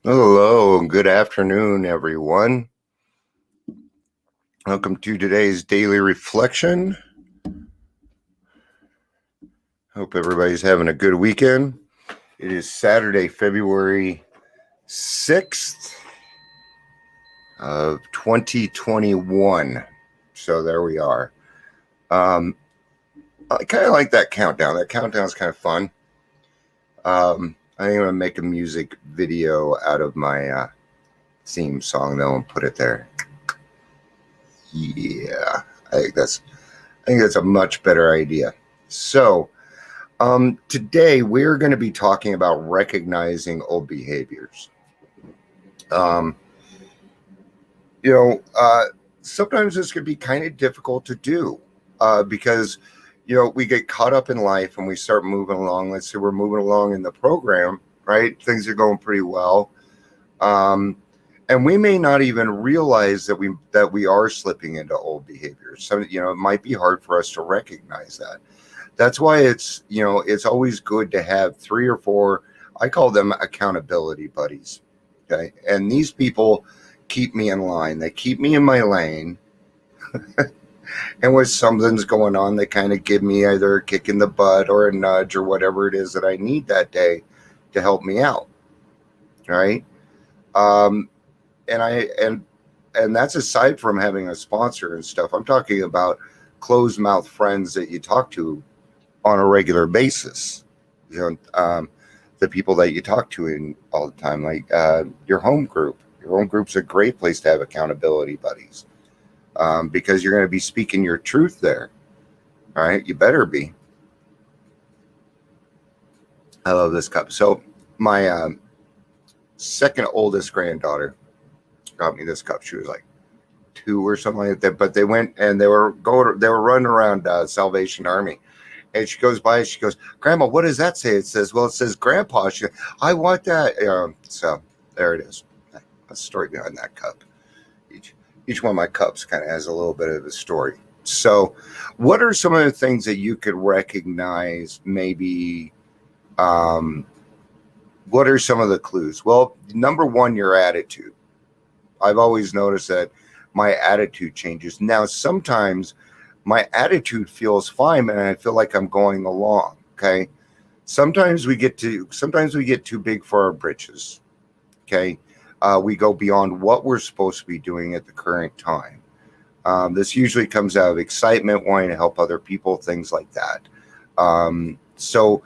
Hello, and good afternoon, everyone. Welcome to today's daily reflection. Hope everybody's having a good weekend. It is Saturday, February 6th of 2021. So there we are. I kind of like that countdown. That countdown's kind of fun. I think I'm going to make a music video out of my theme song, though, and put it there. Yeah, I think that's a much better idea. So, today we're going to be talking about recognizing old behaviors. Sometimes this could be kind of difficult to do because, we get caught up in life and we start moving along. Let's say we're moving along in the program, right? Things are going pretty well. And we may not even realize that we are slipping into old behaviors. So, it might be hard for us to recognize that. That's why it's always good to have 3 or 4, I call them accountability buddies. Okay. And these people keep me in line. They keep me in my lane. And when something's going on, they kind of give me either a kick in the butt or a nudge or whatever it is that I need that day to help me out. Right. And that's aside from having a sponsor and stuff. I'm talking about closed mouth friends that you talk to on a regular basis. The people that you talk to in all the time, like your home group. Your home group's a great place to have accountability buddies because you're going to be speaking your truth there. All right, you better be. I love this cup. So my second oldest granddaughter got me this cup. She was like 2 or something like that. But they went and they were running around Salvation Army. And she goes by, she goes, "Grandma, what does that say?" It says, "Well, it says Grandpa." She goes, "I want that." So there it is. That's the story behind that cup. Each one of my cups kind of has a little bit of a story. So what are some of the things that you could recognize maybe? What are some of the clues? Well, number one, your attitude. I've always noticed that my attitude changes. Now, sometimes my attitude feels fine and I feel like I'm going along. Okay. Sometimes we get too big for our britches. Okay. We go beyond what we're supposed to be doing at the current time. This usually comes out of excitement, wanting to help other people, things like that. So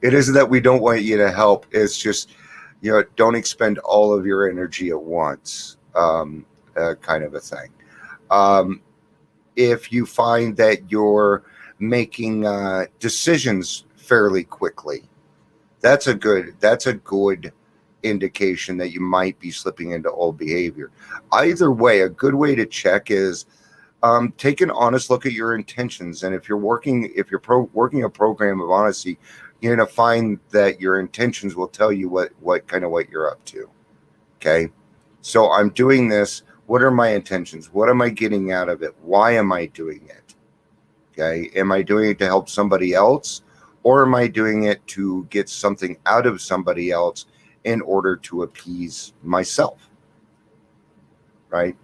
it isn't that we don't want you to help. It's just, don't expend all of your energy at once, kind of a thing. If you find that you're making decisions fairly quickly, that's a good indication that you might be slipping into old behavior. Either way, a good way to check is take an honest look at your intentions. And if you're working a program of honesty, you're going to find that your intentions will tell you what you're up to. Okay. So I'm doing this. What are my intentions? What am I getting out of it? Why am I doing it? Okay. Am I doing it to help somebody else? Or am I doing it to get something out of somebody else in order to appease myself? Right.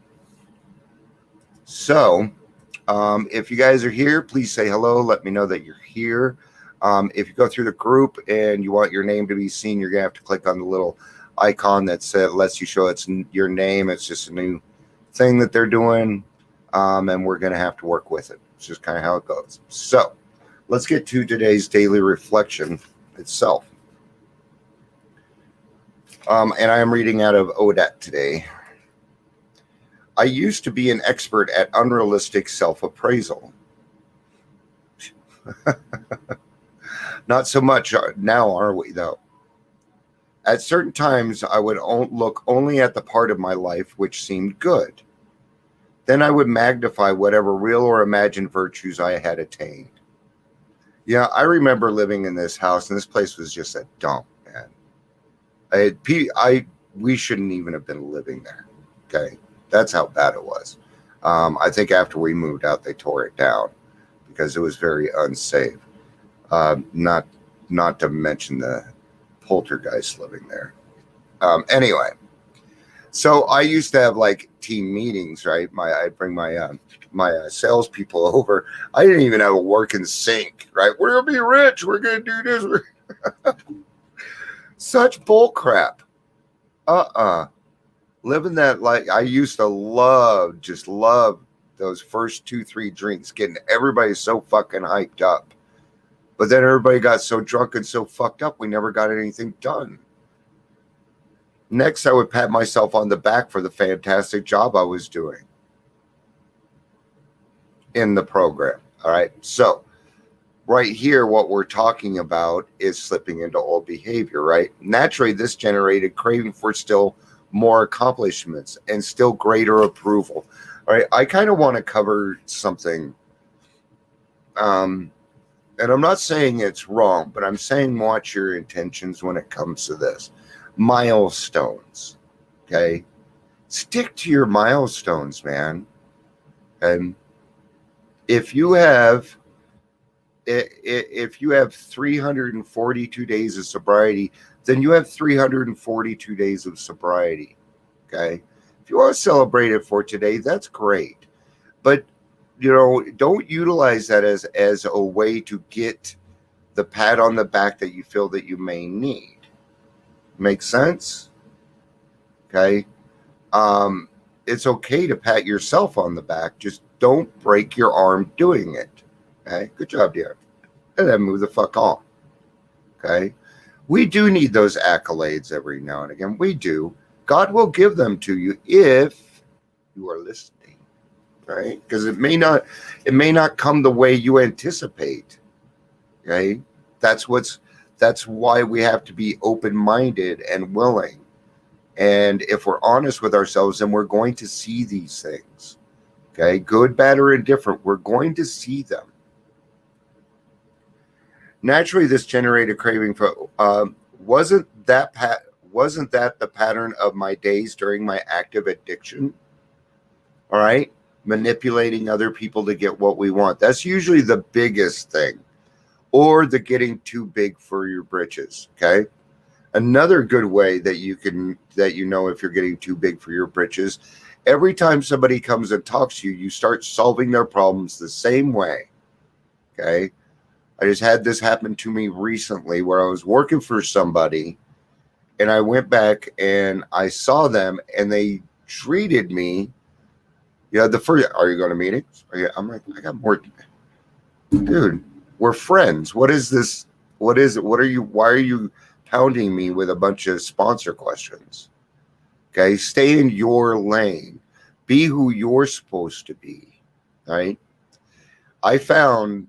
So if you guys are here, please say hello. Let me know that you're here. If you go through the group and you want your name to be seen, you're going to have to click on the little icon that lets you show it's your name. It's just a new thing that they're doing, and we're going to have to work with it. It's just kind of how it goes. So let's get to today's daily reflection itself. And I am reading out of Odette today. I used to be an expert at unrealistic self-appraisal. Not so much now, are we, though? At certain times, I would look only at the part of my life which seemed good. Then I would magnify whatever real or imagined virtues I had attained. Yeah, I remember living in this house, and this place was just a dump, man. We shouldn't even have been living there. Okay, that's how bad it was. I think after we moved out, they tore it down because it was very unsafe. Not to mention the poltergeist living there. Anyway, so I used to have like team meetings, right? I'd bring my salespeople over. I didn't even have a working sink, right? We're gonna be rich. We're gonna do this. Such bull crap. Living that, like, I used to just love those first 2-3 drinks, getting everybody so fucking hyped up. But then everybody got so drunk and so fucked up, we never got anything done. Next, I would pat myself on the back for the fantastic job I was doing in the program. All right. So right here, what we're talking about is slipping into old behavior, right? Naturally, this generated craving for still more accomplishments and still greater approval. All right. I kind of want to cover something. And I'm not saying it's wrong, but I'm saying watch your intentions when it comes to this. Milestones. Okay. Stick to your milestones, man. And if you have 342 days of sobriety, then you have 342 days of sobriety. Okay. If you want to celebrate it for today, that's great. But, don't utilize that as a way to get the pat on the back that you feel that you may need. Make sense? Okay. It's okay to pat yourself on the back. Just don't break your arm doing it. Okay. Good job, dear. And then move the fuck on. Okay. We do need those accolades every now and again. We do. God will give them to you if you are listening. Right? Because it may not come the way you anticipate. Okay. That's why we have to be open-minded and willing. And if we're honest with ourselves, then we're going to see these things. Okay. Good, bad, or indifferent. We're going to see them. Naturally, this generated craving for wasn't that the pattern of my days during my active addiction? All right. Manipulating other people to get what we want. That's usually the biggest thing. Or the getting too big for your britches. Okay. Another good way that you know if you're getting too big for your britches, every time somebody comes and talks to you, you start solving their problems the same way. Okay. I just had this happen to me recently where I was working for somebody and I went back and I saw them and they treated me. The first, are you going to meetings? I'm like, I got more. Dude, we're friends. What is this? What is it? Why are you pounding me with a bunch of sponsor questions? Okay. Stay in your lane. Be who you're supposed to be. Right. I found,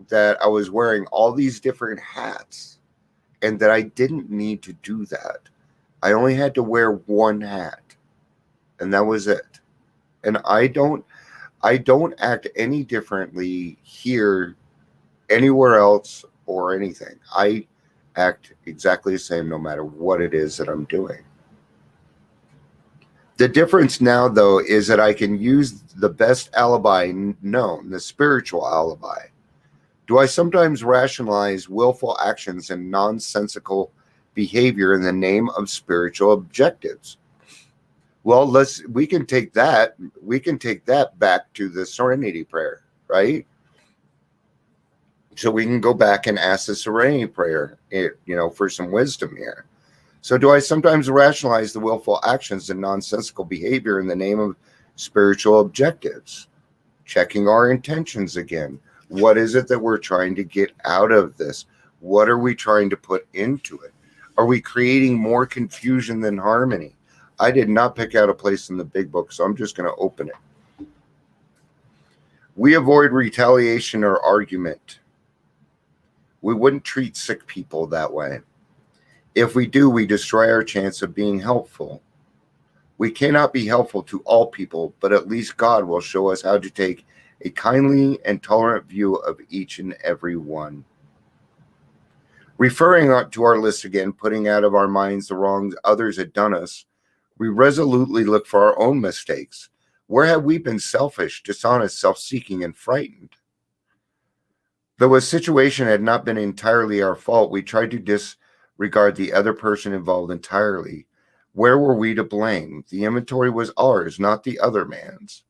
that I was wearing all these different hats and that I didn't need to do that. I only had to wear one hat and that was it. And I don't act any differently here, anywhere else or anything. I act exactly the same no matter what it is that I'm doing. The difference now, though, is that I can use the best alibi known, the spiritual alibi. Do I sometimes rationalize willful actions and nonsensical behavior in the name of spiritual objectives? Well, we can take that back to the serenity prayer, right? So we can go back and ask the serenity prayer, for some wisdom here. So do I sometimes rationalize the willful actions and nonsensical behavior in the name of spiritual objectives? Checking our intentions again. What is it that we're trying to get out of this? What are we trying to put into it? Are we creating more confusion than harmony? I did not pick out a place in the big book, so I'm just going to open it. We avoid retaliation or argument. We wouldn't treat sick people that way. If we do, we destroy our chance of being helpful. We cannot be helpful to all people, but at least God will show us how to take a kindly and tolerant view of each and every one. Referring to our list again, putting out of our minds the wrongs others had done us, we resolutely look for our own mistakes. Where have we been selfish, dishonest, self-seeking, and frightened? Though a situation had not been entirely our fault, we tried to regard the other person involved entirely. Where were we to blame? The inventory was ours, not the other man's.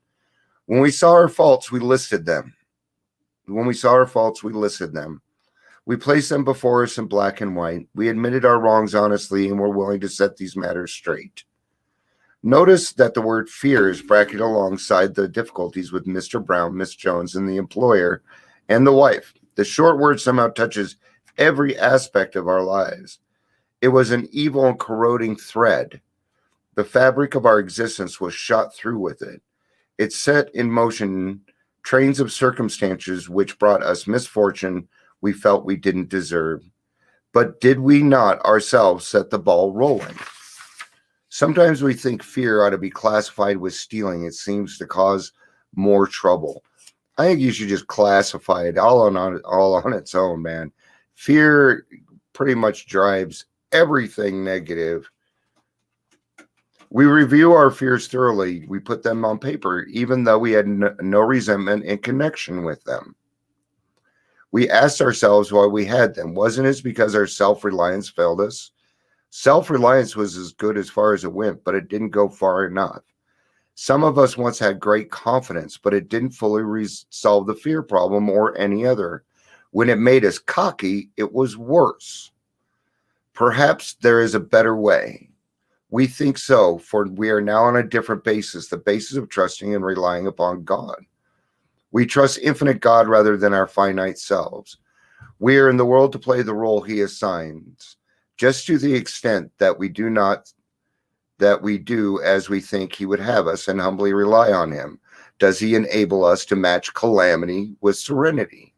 When we saw our faults, we listed them. We placed them before us in black and white. We admitted our wrongs honestly and were willing to set these matters straight. Notice that the word fear is bracketed alongside the difficulties with Mr. Brown, Miss Jones, and the employer and the wife. The short word somehow touches every aspect of our lives. It was an evil and corroding thread. The fabric of our existence was shot through with it. It set in motion trains of circumstances which brought us misfortune we felt we didn't deserve. But did we not ourselves set the ball rolling? Sometimes we think fear ought to be classified with stealing. It seems to cause more trouble. I think you should just classify it all on its own, man. Fear pretty much drives everything negative. We review our fears thoroughly. We put them on paper, even though we had no resentment in connection with them. We asked ourselves why we had them. Wasn't it because our self-reliance failed us? Self-reliance was as good as far as it went, but it didn't go far enough. Some of us once had great confidence, but it didn't fully resolve the fear problem or any other. When it made us cocky, it was worse. Perhaps there is a better way. We think so, for we are now on a different basis, the basis of trusting and relying upon God. We trust infinite God rather than our finite selves. We are in the world to play the role he assigns, just to the extent that we do as we think he would have us and humbly rely on him. Does he enable us to match calamity with serenity?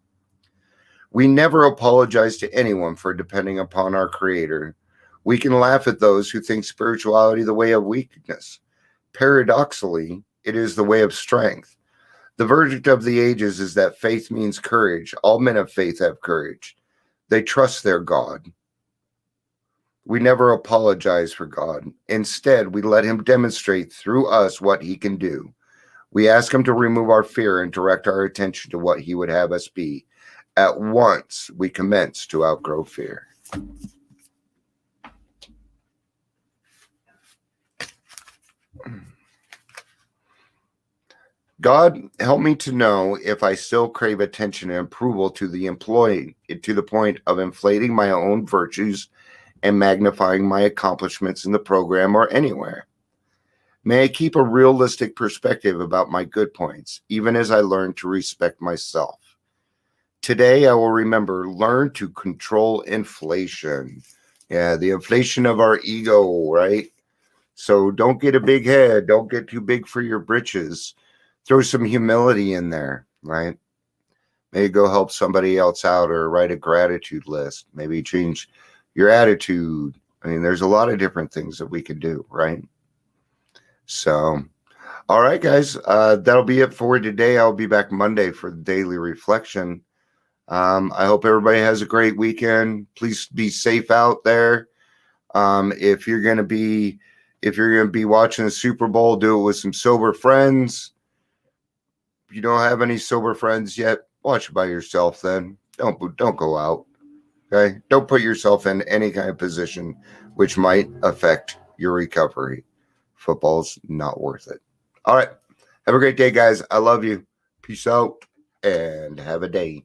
We never apologize to anyone for depending upon our Creator. We can laugh at those who think spirituality the way of weakness. Paradoxically, it is the way of strength. The verdict of the ages is that faith means courage. All men of faith have courage. They trust their God. We never apologize for God. Instead, we let him demonstrate through us what he can do. We ask him to remove our fear and direct our attention to what he would have us be. At once, we commence to outgrow fear. God, help me to know if I still crave attention and approval to the employee, to the point of inflating my own virtues and magnifying my accomplishments in the program or anywhere. May I keep a realistic perspective about my good points, even as I learn to respect myself. Today, I will remember, learn to control inflation. Yeah, the inflation of our ego, right? So don't get a big head. Don't get too big for your britches. Throw some humility in there, right? Maybe go help somebody else out or write a gratitude list. Maybe change your attitude. I mean, there's a lot of different things that we can do, right? So, all right, guys, that'll be it for today. I'll be back Monday for the daily reflection. I hope everybody has a great weekend. Please be safe out there. If you're gonna be watching the Super Bowl, do it with some sober friends. If you don't have any sober friends yet, watch it by yourself. Then don't go out. Okay, don't put yourself in any kind of position which might affect your recovery. Football's not worth it. All right, have a great day, guys. I love you. Peace out and have a day.